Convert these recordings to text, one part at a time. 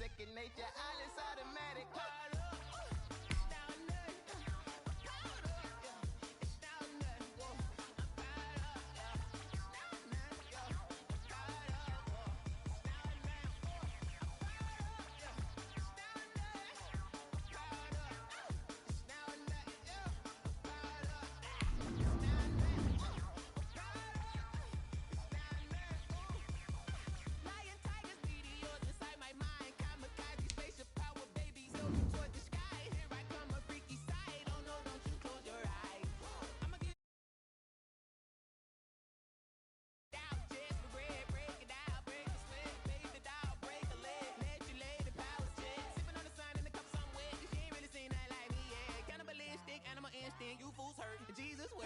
second nature, all is automatic. You fools hurt. Jesus will.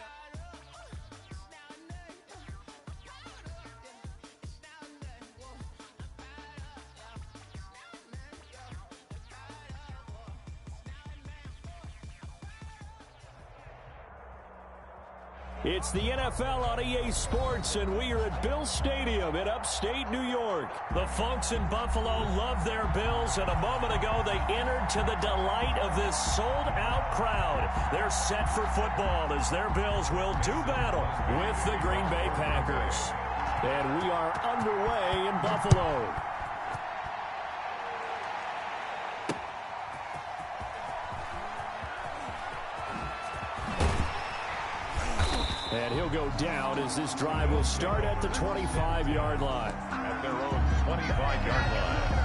It's the NFL on EA Sports, and we are at Bill Stadium in upstate New York. The folks in Buffalo love their Bills, and a moment ago they entered to the delight of this sold-out crowd. They're set for football as their Bills will do battle with the Green Bay Packers. And we are underway in Buffalo. And he'll go down as this drive will start at the 25-yard line. At their own 25-yard line.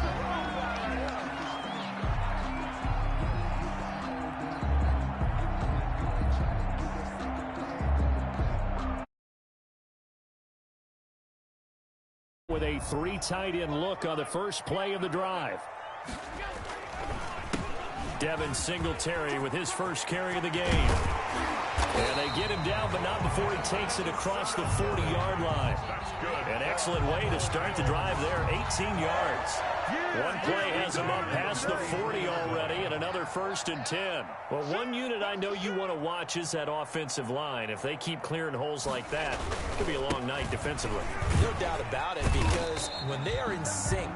With a three tight end look on the first play of the drive. Devin Singletary with his first carry of the game. And they get him down, but not before he takes it across the 40-yard line. An excellent way to start the drive there, 18 yards. One play has him up past the 40 already, and another 1st and 10. Well, one unit I know you want to watch is that offensive line. If they keep clearing holes like that, it could be a long night defensively. No doubt about it, because when they are in sync,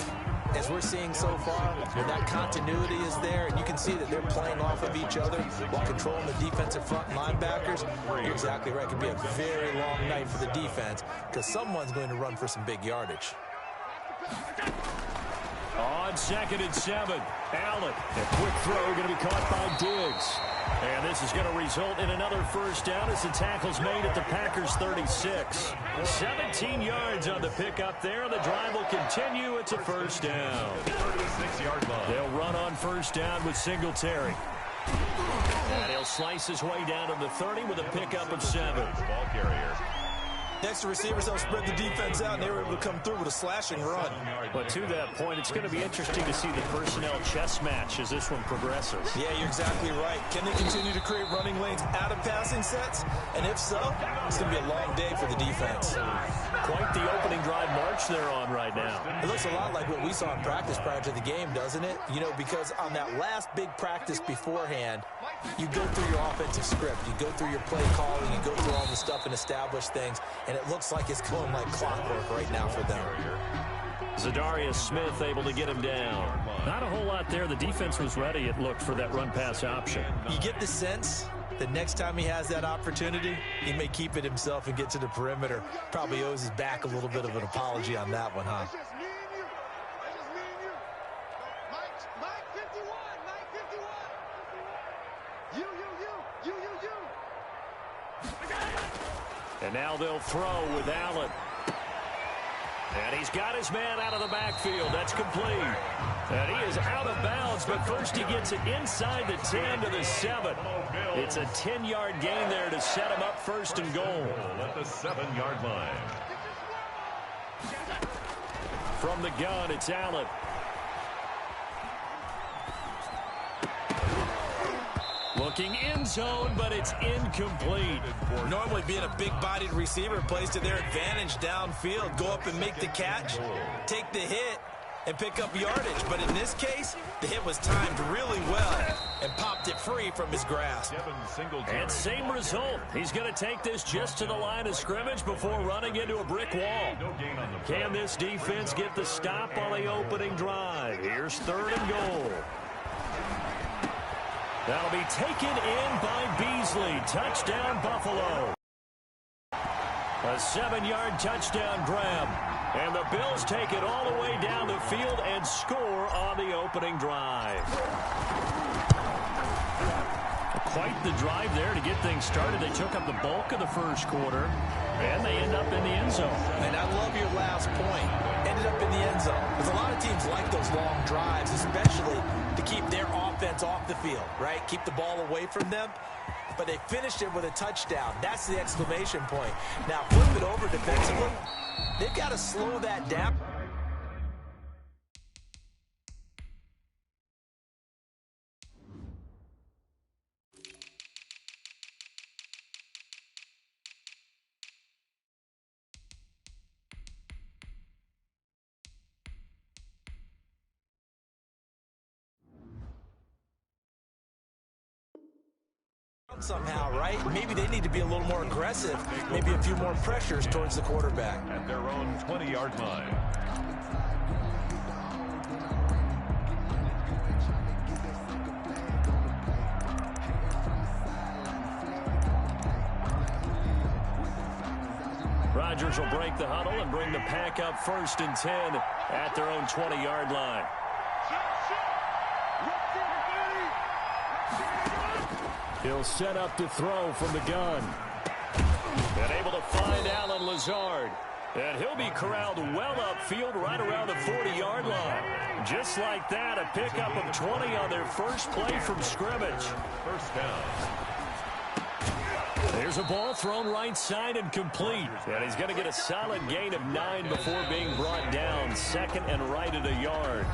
as we're seeing so far, when that continuity is there, and you can see that they're playing off of each other while controlling the defensive front linebackers, you're exactly right. It could be a very long night for the defense because someone's going to run for some big yardage. On 2nd and 7, Allen. A quick throw going to be caught by Diggs. And this is going to result in another first down as the tackle's made at the Packers' 36. 17 yards on the pickup there. The drive will continue. It's a first down. 36-yard line. They'll run on first down with Singletary. And he'll slice his way down to the 30 with a pickup of 7. Ball carrier. Next, the receivers help spread the defense out, and they were able to come through with a slashing run. But to that point, it's going to be interesting to see the personnel chess match as this one progresses. Yeah, you're exactly right. Can they continue to create running lanes out of passing sets? And if so, it's going to be a long day for the defense. Quite the opening drive march they're on right now. It looks a lot like what we saw in practice prior to the game, doesn't it? You know, because on that last big practice beforehand, you go through your offensive script, you go through your play calling, you go through all the stuff and establish things, and it looks like it's going like clockwork right now for them. Zadarius Smith able to get him down. Not a whole lot there. The defense was ready, it looked, for that run-pass option. You get the sense that next time he has that opportunity, he may keep it himself and get to the perimeter. Probably owes his back a little bit of an apology on that one, huh? And now they'll throw with Allen. And he's got his man out of the backfield. That's complete. And he is out of bounds, but first he gets it inside the 10 to the 7. It's a 10-yard gain there to set him up 1st and goal. At the 7-yard line. From the gun, it's Allen. Looking in zone, but it's incomplete. Normally being a big-bodied receiver plays to their advantage downfield. Go up and make the catch, take the hit, and pick up yardage. But in this case, the hit was timed really well and popped it free from his grasp. And same result. He's going to take this just to the line of scrimmage before running into a brick wall. Can this defense get the stop on the opening drive? Here's 3rd and goal. That'll be taken in by Beasley. Touchdown, Buffalo. A 7-yard touchdown grab. And the Bills take it all the way down the field and score on the opening drive. Quite the drive there to get things started. They took up the bulk of the first quarter, and they end up in the end zone. And I love your last point. Ended up in the end zone. Because a lot of teams like those long drives, especially to keep their offense off the field, right? Keep the ball away from them. But they finished it with a touchdown. That's the exclamation point. Now, flip it over defensively. They've got to slow that down. Somehow, right? Maybe they need to be a little more aggressive. Maybe a few more pressures towards the quarterback. At their own 20-yard line. Rodgers will break the huddle and bring the pack up 1st and 10 at their own 20-yard line. He'll set up to throw from the gun. And able to find Allen Lazard. And he'll be corralled well upfield right around the 40-yard line. Just like that, a pickup of 20 on their first play from scrimmage. First down. There's a ball thrown right side and complete. And he's going to get a solid gain of 9 before being brought down. 2nd and right at a yard.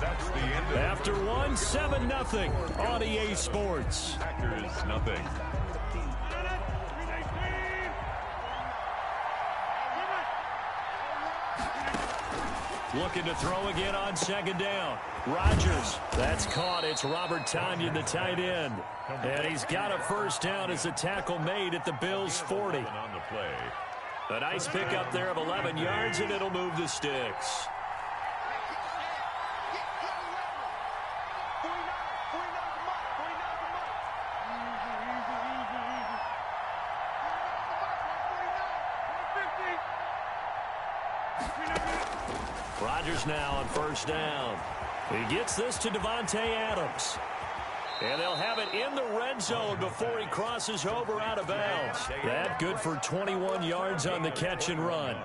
That's the end of After 7-0 on EA Sports. Packers, nothing. Looking to throw again on 2nd down. Rodgers. That's caught. It's Robert Tonyan, the tight end. And he's got a first down as the tackle made at the Bills' 40. On the play. A nice pickup there of 11 yards, and it'll move the sticks. Rodgers now on first down. He gets this to Davante Adams. And they'll have it in the red zone before he crosses over out of bounds. That good for 21 yards on the catch and run.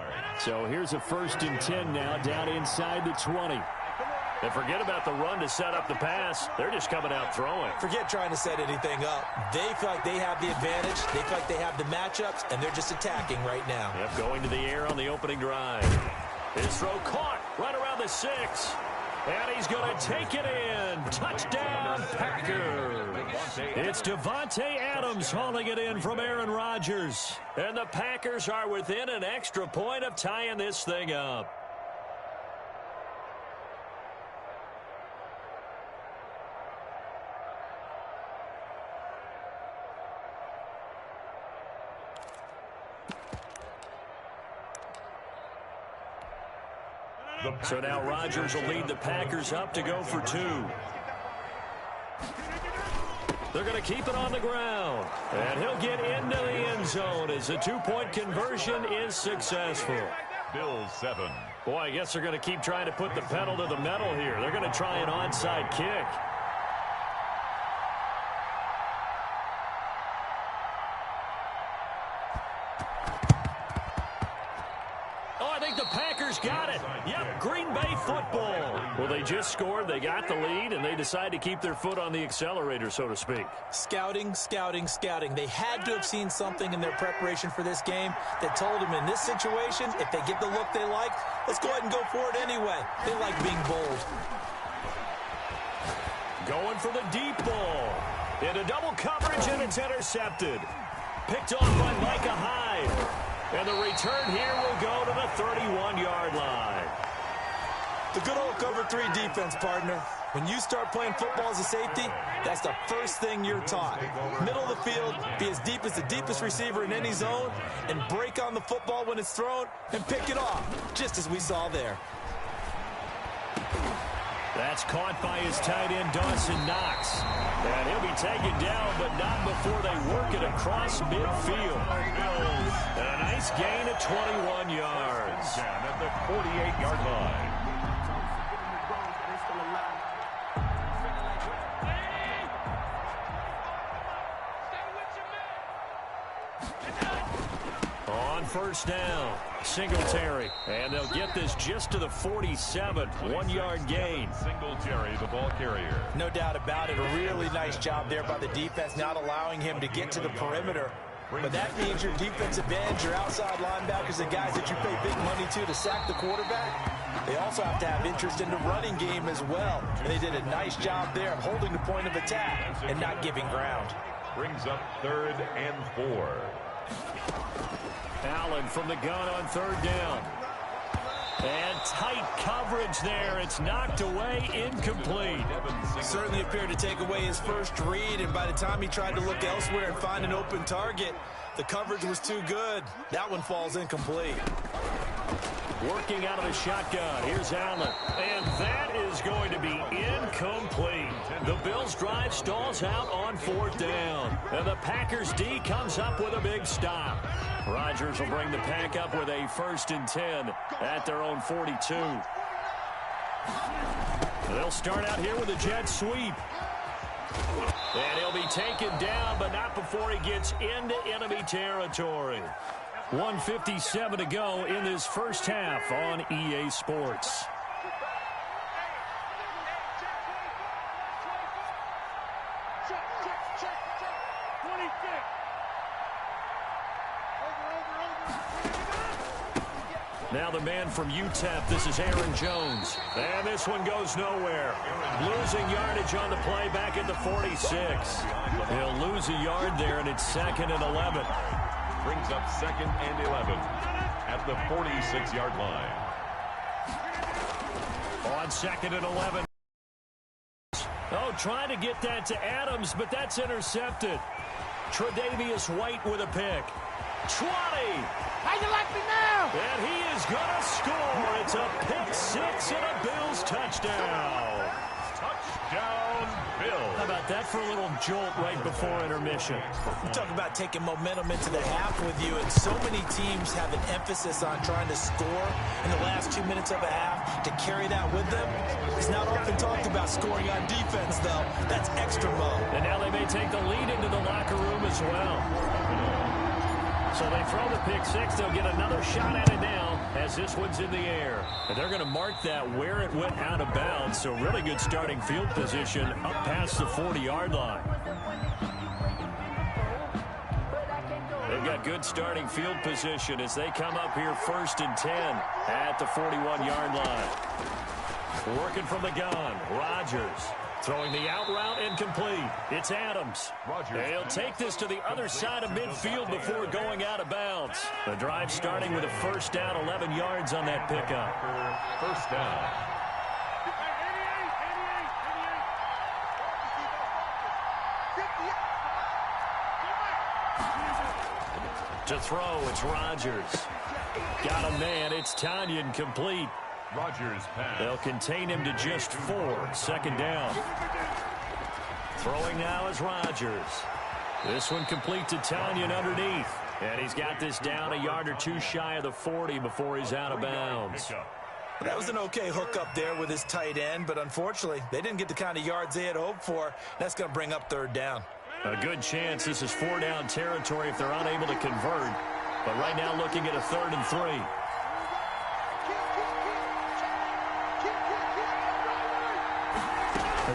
So here's a 1st and 10 now down inside the 20. And forget about the run to set up the pass. They're just coming out throwing. Forget trying to set anything up. They feel like they have the advantage. They feel like they have the matchups, and they're just attacking right now. Yep, going to the air on the opening drive. His throw caught right around the 6. And he's going to take it in. Touchdown, Packers. It's Davante Adams hauling it in from Aaron Rodgers. And the Packers are within an extra point of tying this thing up. So now Rodgers will lead the Packers up to go for 2. They're going to keep it on the ground. And he'll get into the end zone as the 2-point conversion is successful. Bills 7. Boy, I guess they're going to keep trying to put the pedal to the metal here. They're going to try an onside kick. Got it. Yep, Green Bay football. Well, they just scored. They got the lead, and they decide to keep their foot on the accelerator, so to speak. Scouting, scouting, scouting. They had to have seen something in their preparation for this game that told them in this situation, if they get the look they like, let's go ahead and go for it anyway. They like being bold. Going for the deep ball. Into double coverage, and it's intercepted. Picked off by Micah Hyde. And the return here will go to the 31-yard line. The good old cover 3 defense, partner. When you start playing football as a safety, that's the first thing you're taught. Middle of the field, be as deep as the deepest receiver in any zone, and break on the football when it's thrown and pick it off, just as we saw there. That's caught by his tight end, Dawson Knox. And he'll be taken down, but not before they work it across midfield. And a nice gain of 21 yards. Down at the 48-yard line. On first down, Singletary. And they'll get this just to the 47. 1-yard gain. Singletary, the ball carrier. No doubt about it. A really nice job there by the defense, not allowing him to get to the perimeter. But that means your defensive ends, your outside linebackers, the guys that you pay big money to sack the quarterback, they also have to have interest in the running game as well. And they did a nice job there of holding the point of attack and not giving ground. Brings up 3rd and 4. Allen from the gun on 3rd down. And tight coverage there. It's knocked away, incomplete. Certainly appeared to take away his first read, and by the time he tried to look elsewhere and find an open target, the coverage was too good. That one falls incomplete. Working out of the shotgun. Here's Allen. And that is going to be incomplete. The Bills' drive stalls out on 4th down. And the Packers' D comes up with a big stop. Rodgers will bring the Pack up with a 1st and 10 at their own 42. They'll start out here with a jet sweep. And he'll be taken down, but not before he gets into enemy territory. 1:57 to go in this first half on EA Sports. Now the man from UTEP, this is Aaron Jones. And this one goes nowhere. Losing yardage on the play back at the 46. He'll lose a yard there, and it's 2nd and 11. Brings up 2nd and 11 at the 46-yard line. On 2nd and 11. Oh, trying to get that to Adams, but that's intercepted. Tre'Davious White with a pick. 20. How you like me now? And he is going to score. It's a pick 6 and a Bills touchdown. Touchdown, Bills. How about that for a little jolt right before intermission? You talk about taking momentum into the half with you, and so many teams have an emphasis on trying to score in the last 2 minutes of a half. To carry that with them, it's not often talked about scoring on defense, though. That's extra mode. And now they may take the lead into the locker room as well. So they throw the pick 6. They'll get another shot at it now as this one's in the air. And they're going to mark that where it went out of bounds. So really good starting field position up past the 40-yard line. They've got good starting field position as they come up here 1st and 10 at the 41-yard line. Working from the gun, Rodgers. Throwing the out route incomplete. It's Adams. They'll take this to the other side of midfield before going out of bounds. The drive starting with a 1st down, 11 yards on that pickup. 1st down. To throw, it's Rodgers. Got a man, it's Tanyan complete. Rodgers pass. They'll contain him to just 4. 2nd down. Throwing now is Rodgers. This one complete to Tanyan underneath. And he's got this down a yard or 2 shy of the 40 before he's out of bounds. That was an okay hook up there with his tight end, but unfortunately, they didn't get the kind of yards they had hoped for. That's going to bring up 3rd down. A good chance this is 4-down territory if they're unable to convert. But right now looking at a 3rd and 3.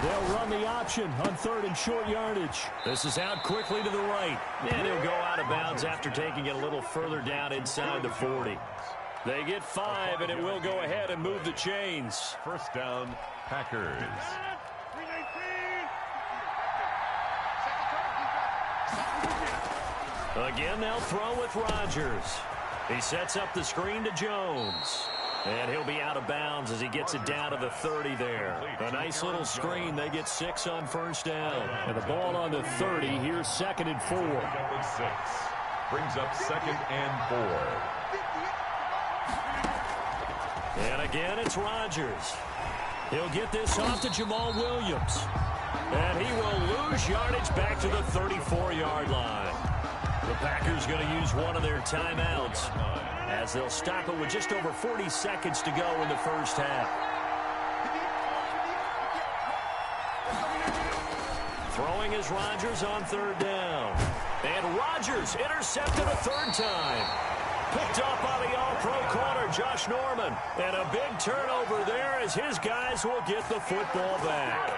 They'll run the option on 3rd and short yardage. This is out quickly to the right. And he'll go out of bounds after taking it a little further down inside the 40. They get 5, and it will go ahead and move the chains. 1st down, Packers. Again, they'll throw with Rodgers. He sets up the screen to Jones. And he'll be out of bounds as he gets it down to the 30 there. A nice little screen. They get 6 on first down. And the ball on the 30. Here's 2nd and 4. Number 6 brings up 2nd and 4. And again, it's Rodgers. He'll get this off to Jamal Williams. And he will lose yardage back to the 34-yard line. The Packers going to use one of their timeouts as they'll stop it with just over 40 seconds to go in the first half. Throwing is Rodgers on 3rd down. And Rodgers intercepted a 3rd time. Picked up by the all-pro corner, Josh Norman. And a big turnover there as his guys will get the football back.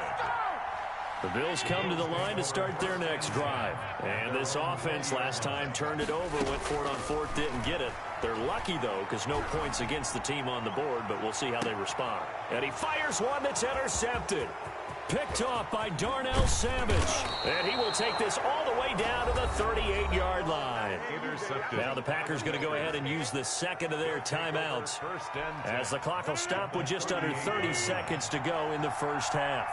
The Bills come to the line to start their next drive. And this offense last time turned it over, went for it on 4th, didn't get it. They're lucky, though, because no points against the team on the board, but we'll see how they respond. And he fires one that's intercepted. Picked off by Darnell Savage. And he will take this all the way down to the 38-yard line. Intercepted. Now the Packers going to go ahead and use the 2nd of their timeouts as the clock will stop with just under 30 seconds to go in the first half.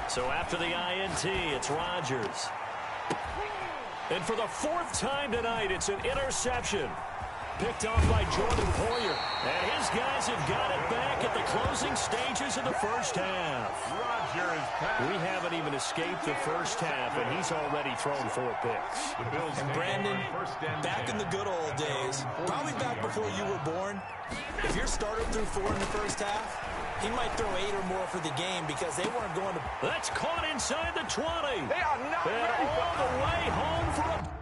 So after the INT, it's Rodgers. And for the 4th time tonight, it's an interception. Picked off by Jordan Poyer. And his guys have got it back at the closing stages of the first half. We haven't even escaped the first half, and he's already thrown 4 picks. And Brandon, back in the good old days, probably back before you were born, if your starter threw 4 in the first half, he might throw 8 or more for the game because they weren't going to... That's caught inside the 20. They are not and ready all the way home for a...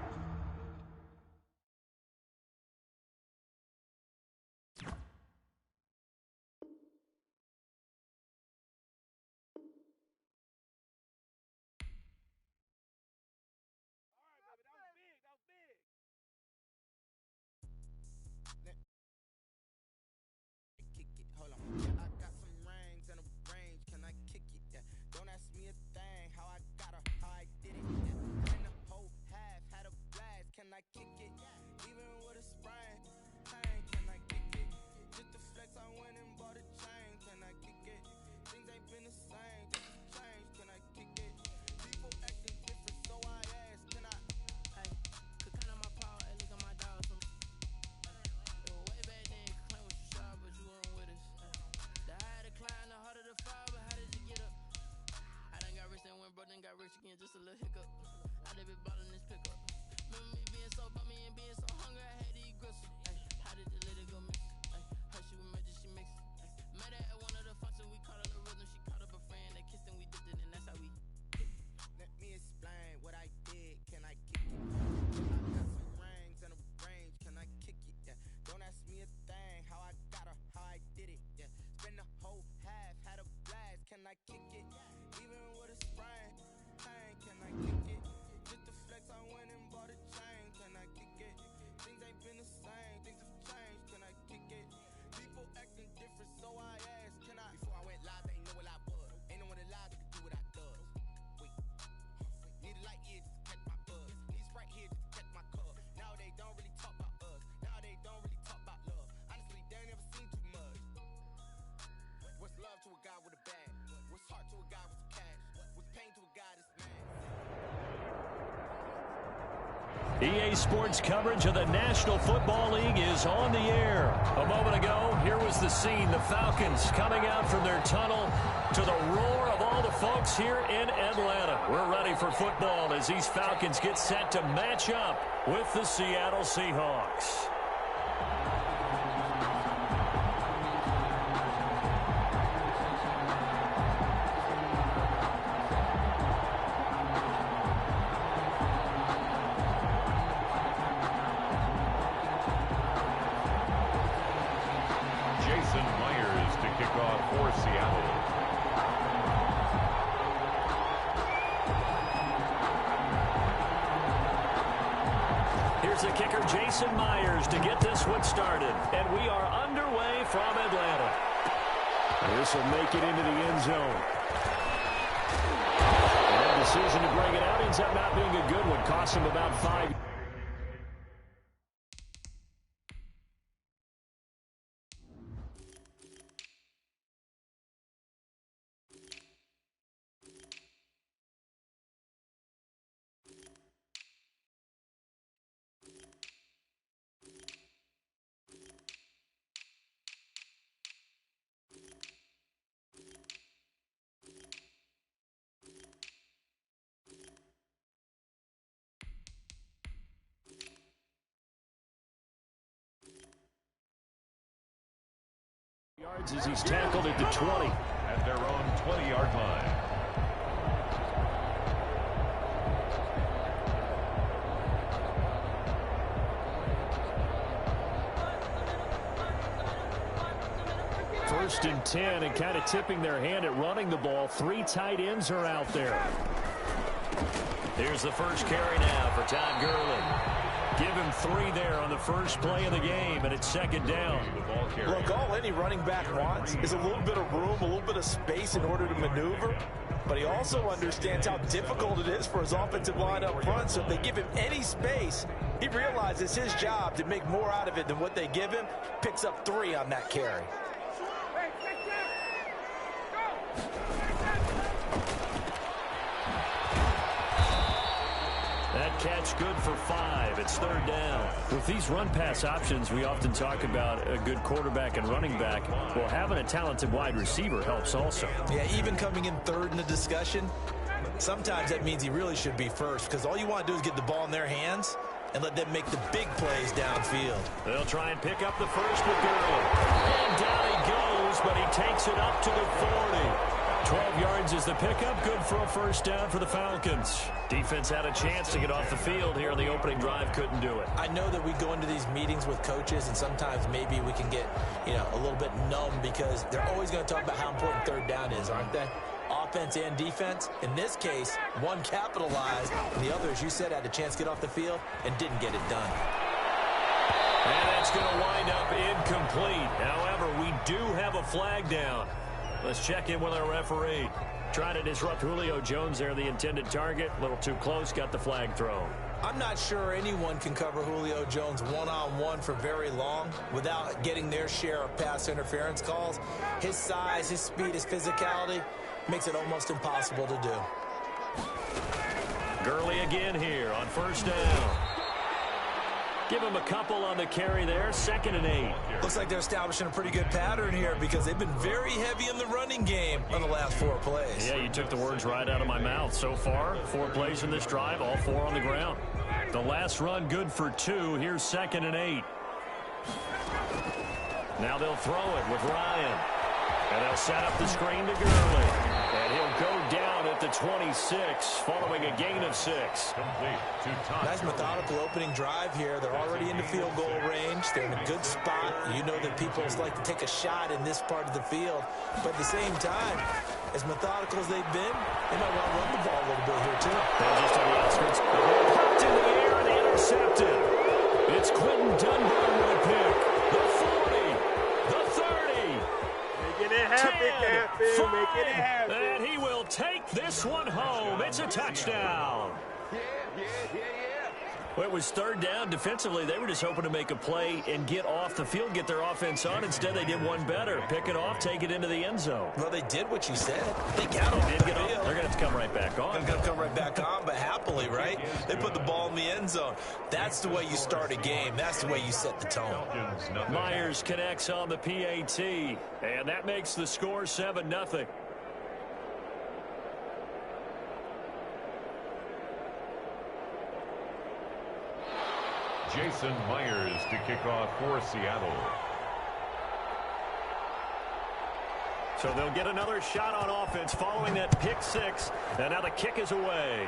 Just a little hiccup. I did be ballin' this pickup. Remember me being so bummy and being so hungry, I had to eat gristle. How did the lady go miss? Her she was magic, she mixed. Met her at one of the functions, we caught her the rhythm. She caught up a friend, they kissed and we dipped it, and that's how we. Let me explain what I did. Can I kick it? I got some rings and a range. Can I kick it? Yeah. Don't ask me a thing. How I got her, how I did it. Yeah. Spend the whole half, had a blast. Can I kick it? Even with a sprain. Can I kick it? Just the flex, I went and bought a chain. Can I kick it? Things ain't been the same, things have changed. Can I kick it? People acting different, so I asked, can I? Before I went live, they ain't know what I was. Ain't no one alive that could do what I does. Wait, need a light here just to catch my buzz. Need Sprite here just to catch my cup. Now they don't really talk about us. Now they don't really talk about love. Honestly, they ain't never seen too much. What's love to a guy with a bag? What's heart to a guy with some cash? What's pain to a guy that's mad? EA Sports coverage of the National Football League is on the air. A moment ago, here was the scene. The Falcons coming out from their tunnel to the roar of all the folks here in Atlanta. We're ready for football as these Falcons get set to match up with the Seattle Seahawks. The kicker, Jason Myers, to get this one started. And we are underway from Atlanta. This will make it into the end zone. And to decision to bring it out ends up not being a good one. Cost him about 5. Yards as he's tackled at the 20. At their own 20-yard line. First and 10, and kind of tipping their hand at running the ball. 3 tight ends are out there. Here's the first carry now for Todd Gurley. Give him 3 there on the first play of the game, and it's second down. Look, all any running back wants is a little bit of room, a little bit of space in order to maneuver. But he also understands how difficult it is for his offensive line up front. So if they give him any space, he realizes his job to make more out of it than what they give him. Picks up 3 on that carry. That catch good for 5. It's third down. With these run-pass options, we often talk about a good quarterback and running back. Well, having a talented wide receiver helps also. Yeah, even coming in third in the discussion, sometimes that means he really should be first, because all you want to do is get the ball in their hands and let them make the big plays downfield. They'll try and pick up the first with Gurley. And down he goes, but he takes it up to the 40. 12 yards is the pickup. Good for a first down for the Falcons. Defense had a chance to get off the field here in the opening drive. Couldn't do it. I know that we go into these meetings with coaches, and sometimes maybe we can get, a little bit numb because they're always going to talk about how important third down is, aren't they? Offense and defense. In this case, one capitalized, and the other, as you said, had a chance to get off the field and didn't get it done. And that's going to wind up incomplete. However, we do have a flag down. Let's check in with our referee. Trying to disrupt Julio Jones there, the intended target. A little too close, got the flag thrown. I'm not sure anyone can cover Julio Jones one-on-one for very long without getting their share of pass interference calls. His size, his speed, his physicality makes it almost impossible to do. Gurley again here on first down. Give him a couple on the carry there. 2nd and 8. Looks like they're establishing a pretty good pattern here because they've been very heavy in the running game on the last 4 plays. Yeah, you took the words right out of my mouth. So far, 4 plays in this drive, all 4 on the ground. The last run good for 2. Here's 2nd and 8. Now they'll throw it with Ryan. And they'll set up the screen to Gurley. And he'll go down at the 26, following a gain of 6. Complete to Todd. Nice methodical opening drive here. They're already into field goal range. They're in a good spot. You know that people like to take a shot in this part of the field. But at the same time, as methodical as they've been, they might want to run the ball a little bit here, too. And just on the outskirts, the ball popped in the air and intercepted. It's Quentin Dunbar with a pick. The 40, the 30. Making it happen, 10, 5, making it happen. and he will take this one home. It's a touchdown. Well, it was third down. Defensively, they were just hoping to make a play and get off the field, get their offense on. Instead, they did one better. Pick it off, take it into the end zone. Well, they did what you said. They got off the field. They're going to have to come right back on. They're going to come right back on, but happily, right? They put the ball in the end zone. That's the way you start a game. That's the way you set the tone. Myers connects on the PAT, and that makes the score 7-0. Jason Myers to kick off for Seattle. So they'll get another shot on offense following that pick 6. And now the kick is away.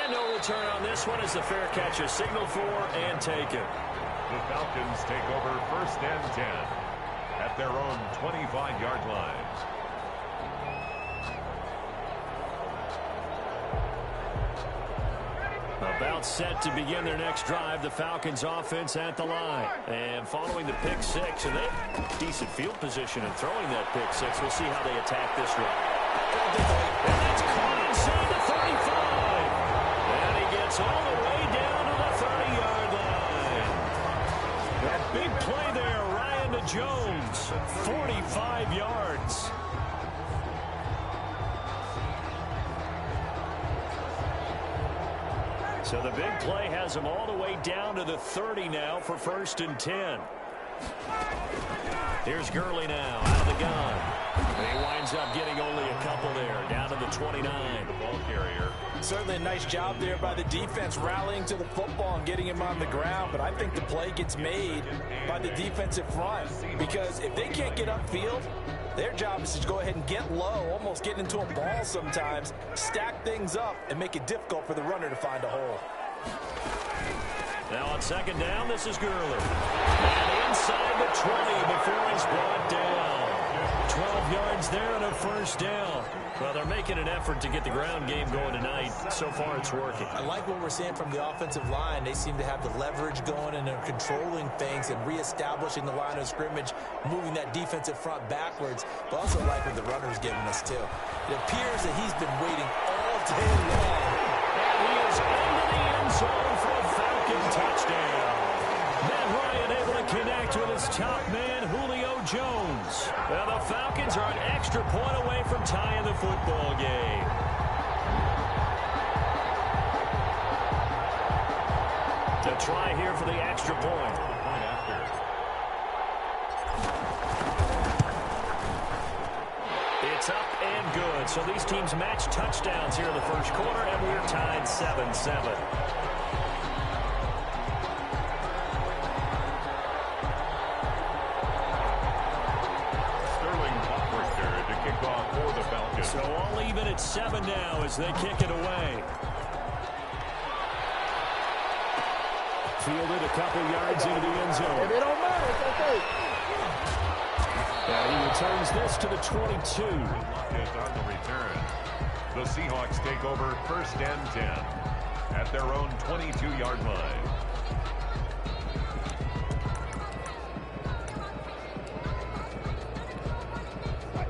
And no return on this one as the fair catch is signaled for and taken. The Falcons take over 1st and 10 at their own 25-yard line. About set to begin their next drive, the Falcons offense at the line. And following the pick 6, and they decent field position in throwing that pick 6. We'll see how they attack this one. And that's caught inside the 35. And he gets all the way down to the 30-yard line. That big play there, Ryan to Jones, 45 yards. So the big play has him all the way down to the 30 now for 1st and 10. Here's Gurley now out of the gun. And he winds up getting only a couple there, down to the 29. The ball carrier. Certainly a nice job there by the defense rallying to the football and getting him on the ground, but I think the play gets made by the defensive front because if they can't get upfield, their job is to go ahead and get low, almost get into a ball sometimes, stack things up, and make it difficult for the runner to find a hole. Now on 2nd down, this is Gurley. And inside the 20 before he's brought down. 12 yards there and a 1st down. Well, they're making an effort to get the ground game going tonight. So far, it's working. I like what we're seeing from the offensive line. They seem to have the leverage going, and they're controlling things and reestablishing the line of scrimmage, moving that defensive front backwards. But also like what the runner's giving us, too. It appears that he's been waiting all day long. And he is into the end zone for a Falcon touchdown. Matt Ryan able to connect with his top man, Julio Jones. Well, the Falcons are an extra point away from tying the football game. To try here for the extra point. It's up and good. So these teams match touchdowns here in the 1st quarter, and we're tied 7-7. So all even at 7 now as they kick it away. Fielded a couple yards into the end zone. If it don't matter, it's okay. And he returns this to the 22. On the return. The Seahawks take over 1st and 10 at their own 22-yard line.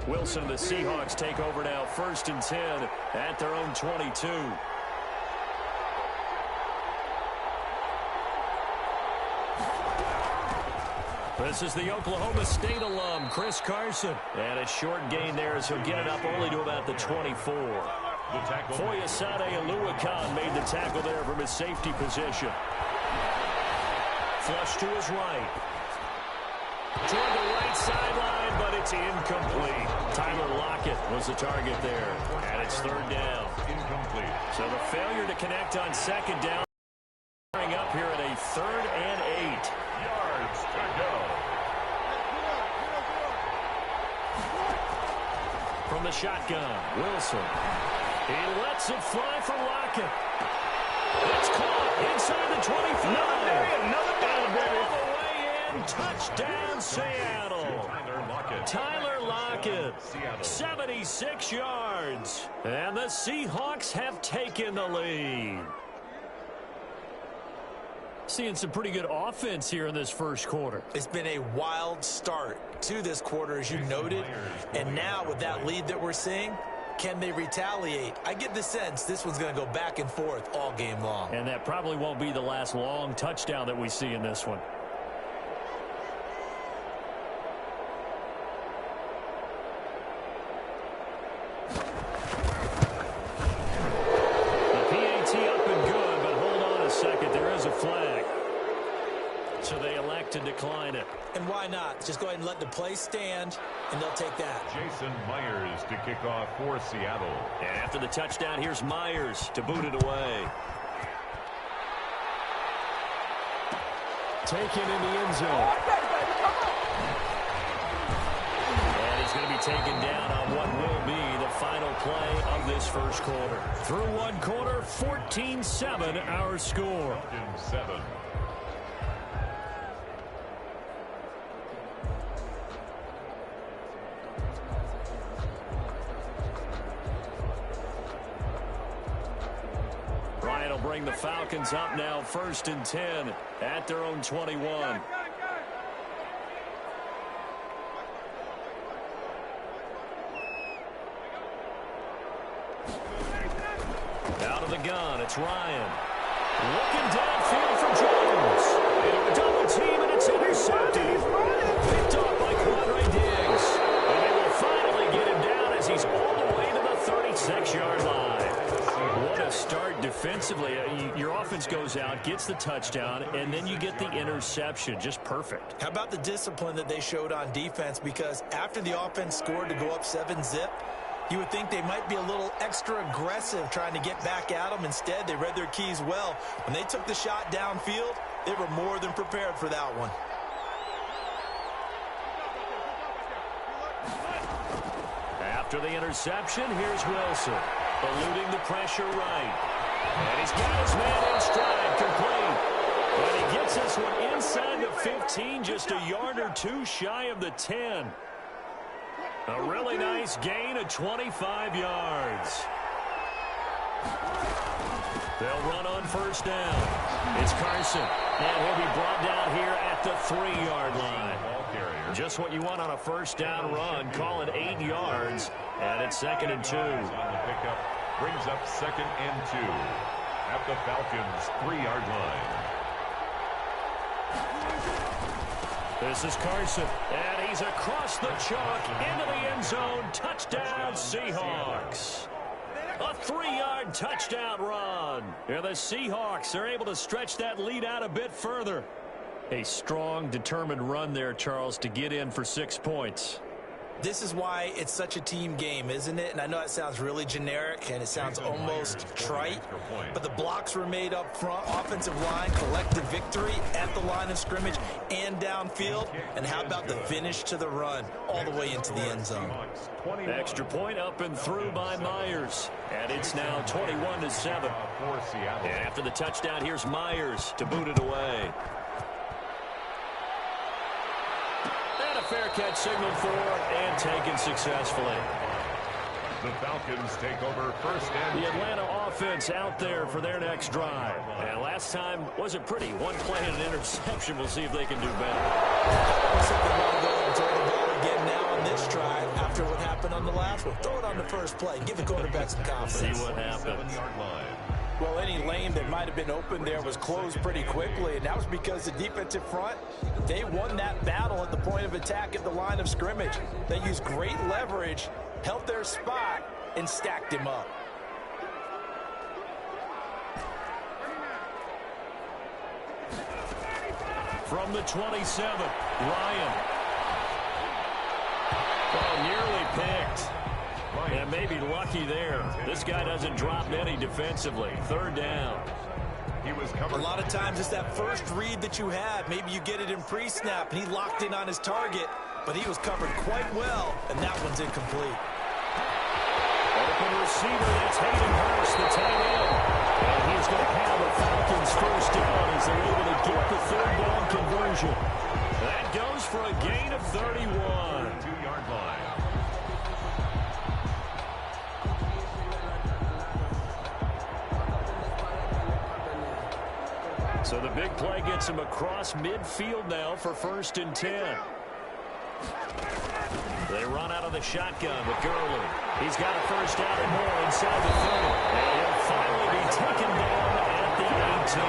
Wilson, the Seahawks take over now 1st and 10 at their own 22. This is the Oklahoma State alum, Chris Carson. And a short gain there as he'll get it up only to about the 24. Foyesade Oluwakan made the tackle there from his safety position. Flush to his right. Toward the right sideline, but it's incomplete. Tyler Lockett was the target there. And it's 3rd down. Incomplete. So the failure to connect on 2nd down. Up here at a 3rd and 8. Yards to go. From the shotgun, Wilson. He lets it fly for Lockett. It's caught inside the 25. Another down, baby. All the way in. Touchdown, Seattle. Tyler Lockett, 76 yards. And the Seahawks have taken the lead. Seeing some pretty good offense here in this 1st quarter. It's been a wild start to this quarter, as you noted. And now with that lead that we're seeing, can they retaliate? I get the sense this one's going to go back and forth all game long. And that probably won't be the last long touchdown that we see in this one. So they elect to decline it. And why not? Just go ahead and let the play stand, and they'll take that. Jason Myers to kick off for Seattle. And after the touchdown, here's Myers to boot it away. Taken in the end zone. And he's going to be taken down on what will be the final play of this 1st quarter. Through 1 quarter, 14-7 our score. 7. Ryan will bring the Falcons up now 1st and 10 at their own 21. Out of the gun, it's Ryan. Looking downfield for Jones. Into a double team, and it's intercepted. Picked off by Quandre Diggs. And they will finally get him down as he's all the way to the 36-yard line. What a start defensively. Your offense goes out, gets the touchdown, and then you get the interception. Just perfect. How about the discipline that they showed on defense? Because after the offense scored to go up 7-zip, you would think they might be a little extra aggressive trying to get back at them. Instead, they read their keys well. When they took the shot downfield, they were more than prepared for that one. After the interception, here's Wilson. Eluding the pressure right. And he's got his man in stride, complete. And he gets this one inside the 15, just a yard or two shy of the 10. A really nice gain of 25 yards. They'll run on first down. It's Carson. And he'll be brought down here at the 3-yard line. Just what you want on a first down run. Call it 8 yards. And it's 2nd and 2. On the pickup brings up 2nd and 2 at the Falcons' 3-yard line. This is Carson, and he's across the chalk into the end zone. Touchdown, Seahawks. A 3-yard touchdown run. And the Seahawks are able to stretch that lead out a bit further. A strong, determined run there, Charles, to get in for 6 points. This is why it's such a team game, isn't it? And I know it sounds really generic and it sounds almost trite, but the blocks were made up front, offensive line, collective victory at the line of scrimmage and downfield. And how about the finish to the run all the way into the end zone? Extra point up and through by Myers. And it's now 21-7. And after the touchdown, here's Myers to boot it away. Fair catch signaled for and taken successfully. The Falcons take over first and the Atlanta offense out there for their next drive. And last time wasn't pretty. One play and an interception. We'll see if they can do better. Throw the ball again now on this drive after what happened on the last one. Throw it on the first play. Give the quarterback some confidence. See what happens. 7-yard line. Well, any lane that might have been open there was closed pretty quickly, and that was because the defensive front, they won that battle at the point of attack at the line of scrimmage. They used great leverage, held their spot, and stacked him up. From the 27, Ryan. Oh, nearly picked. And maybe lucky there. This guy doesn't drop any defensively. 3rd down. He was covered. A lot of times it's that first read that you have. Maybe you get it in pre-snap, and he locked in on his target, but he was covered quite well, and that one's incomplete. Open receiver, that's Hayden Hurst, the tight end. And he's going to have a Falcons first down as they're able to get the 3rd down conversion. That goes for a gain of 31. 2-yard line. So the big play gets him across midfield now for 1st and 10. They run out of the shotgun with Gurley. He's got a first down and more inside the 30. And he'll finally be taken down at the 18.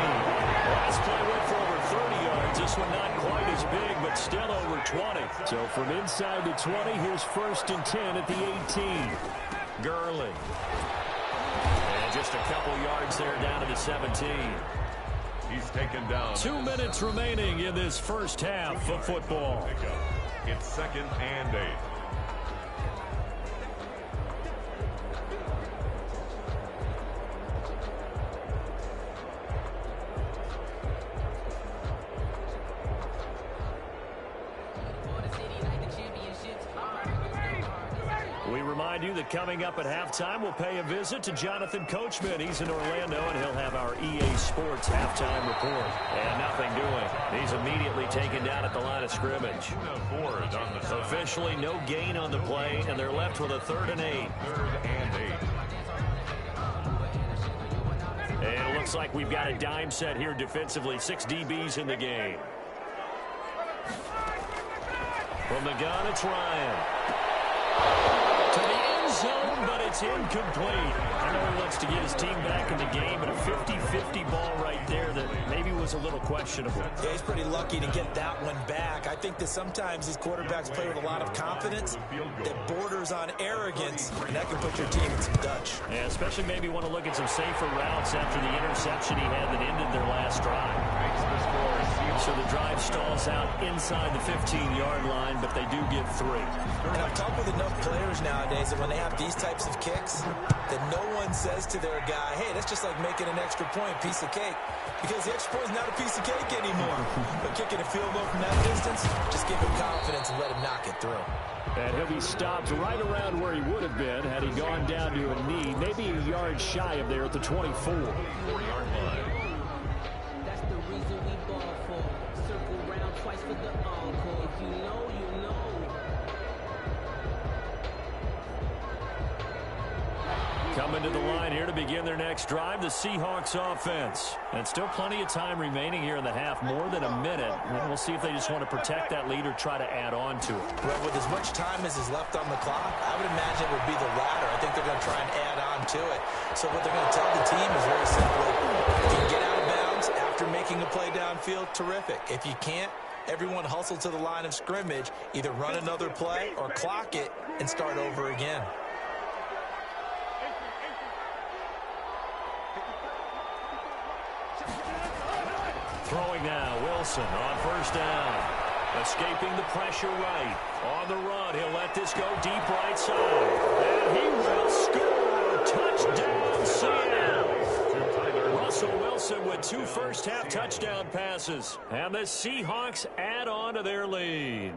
Last play went for over 30 yards. This one not quite as big, but still over 20. So from inside the 20, here's 1st and 10 at the 18. Gurley. And just a couple yards there down to the 17. He's taken down. 2 minutes remaining in this first half of football. It's 2nd and 8. We remind you that coming up at halftime, we'll pay a visit to Jonathan Coachman. He's in Orlando, and he'll have our EA Sports halftime report. And nothing doing. He's immediately taken down at the line of scrimmage. Officially no gain on the play, and they're left with a 3rd and 8. 3rd and 8. And it looks like we've got a dime set here defensively. 6 DBs in the game. From the gun, it's Ryan. To the end zone, but it's incomplete. I know he looks to get his team back in the game, but a 50-50 ball right there that maybe was a little questionable. Yeah, he's pretty lucky to get that one back. I think that sometimes these quarterbacks play with a lot of confidence that borders on arrogance, and that can put your team in some Dutch. Yeah, especially maybe want to look at some safer routes after the interception he had that ended their last drive. So the drive stalls out inside the 15-yard line, but they do get 3. And I've talked with enough players nowadays that when they have these types of kicks, that no one says to their guy, hey, that's just like making an extra point, piece of cake. Because the extra point is not a piece of cake anymore. But kicking a field goal from that distance, just give him confidence and let him knock it through. And he'll be stopped right around where he would have been had he gone down to a knee, maybe a yard shy of there at the 24. 4-yard line. That's the reason we ball for. Circle round twice for the encore. If you know, you know. Coming to the line here to begin their next drive, the Seahawks offense. And still plenty of time remaining here in the half, more than a minute. And we'll see if they just want to protect that lead or try to add on to it. Well, with as much time as is left on the clock, I would imagine it would be the latter. I think they're going to try and add on to it. So what they're going to tell the team is very simply, if you can get out of bounds after making a play downfield, terrific. If you can't, everyone hustle to the line of scrimmage, either run another play or clock it and start over again. Throwing now, Wilson on first down. Escaping the pressure right. On the run, he'll let this go deep right side. And he will score. Touchdown, Seattle. Russell Wilson with 2 first-half touchdown passes. And the Seahawks add on to their lead.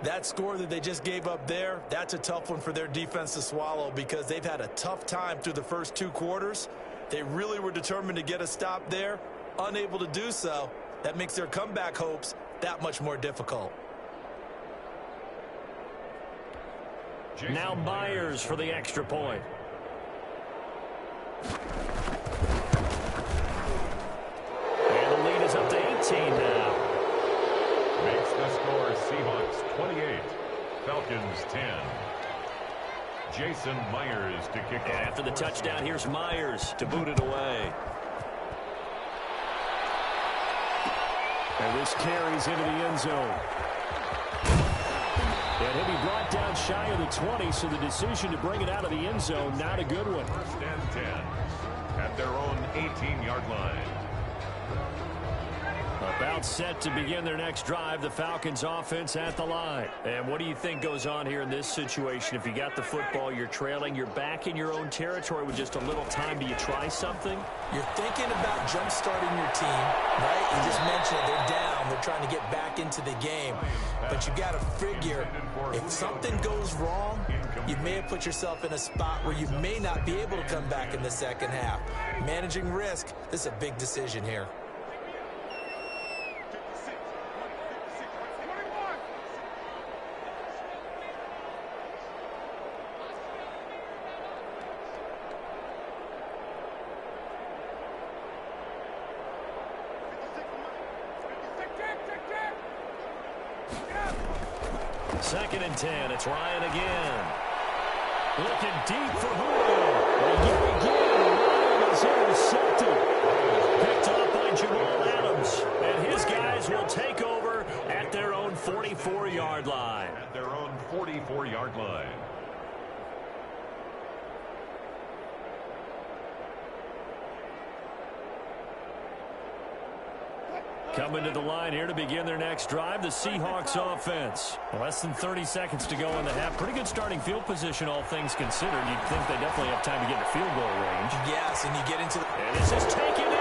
That score that they just gave up there, that's a tough one for their defense to swallow because they've had a tough time through the first 2 quarters. They really were determined to get a stop there. Unable to do so, that makes their comeback hopes that much more difficult. Now Myers for the extra point. And the lead is up to 18 now. Makes the score Seahawks 28, Falcons 10. Jason Myers to kick off. After the touchdown, here's Myers to boot it away. And this carries into the end zone. And he'll be brought down shy of the 20, so the decision to bring it out of the end zone, not a good one. First and 10 at their own 18-yard line. About set to begin their next drive, the Falcons offense at the line. And what do you think goes on here in this situation? If you got the football, you're trailing, you're back in your own territory with just a little time. Do you try something? You're thinking about jump-starting your team, right? You just mentioned it. They're down. They're trying to get back into the game. But you got to figure, if something goes wrong, you may have put yourself in a spot where you may not be able to come back in the second half. Managing risk, this is a big decision here. Second and 10. It's Ryan again. Looking deep for Julio. And yet again, Ryan is intercepted. Picked off by Jamal Adams. And his guys will take over at their own 44-yard line. At their own 44-yard line. Coming to the line here to begin their next drive, the Seahawks offense. Less than 30 seconds to go in the half. Pretty good starting field position, all things considered. You'd think they definitely have time to get to field goal range. Yes, and you get into the... And this is taken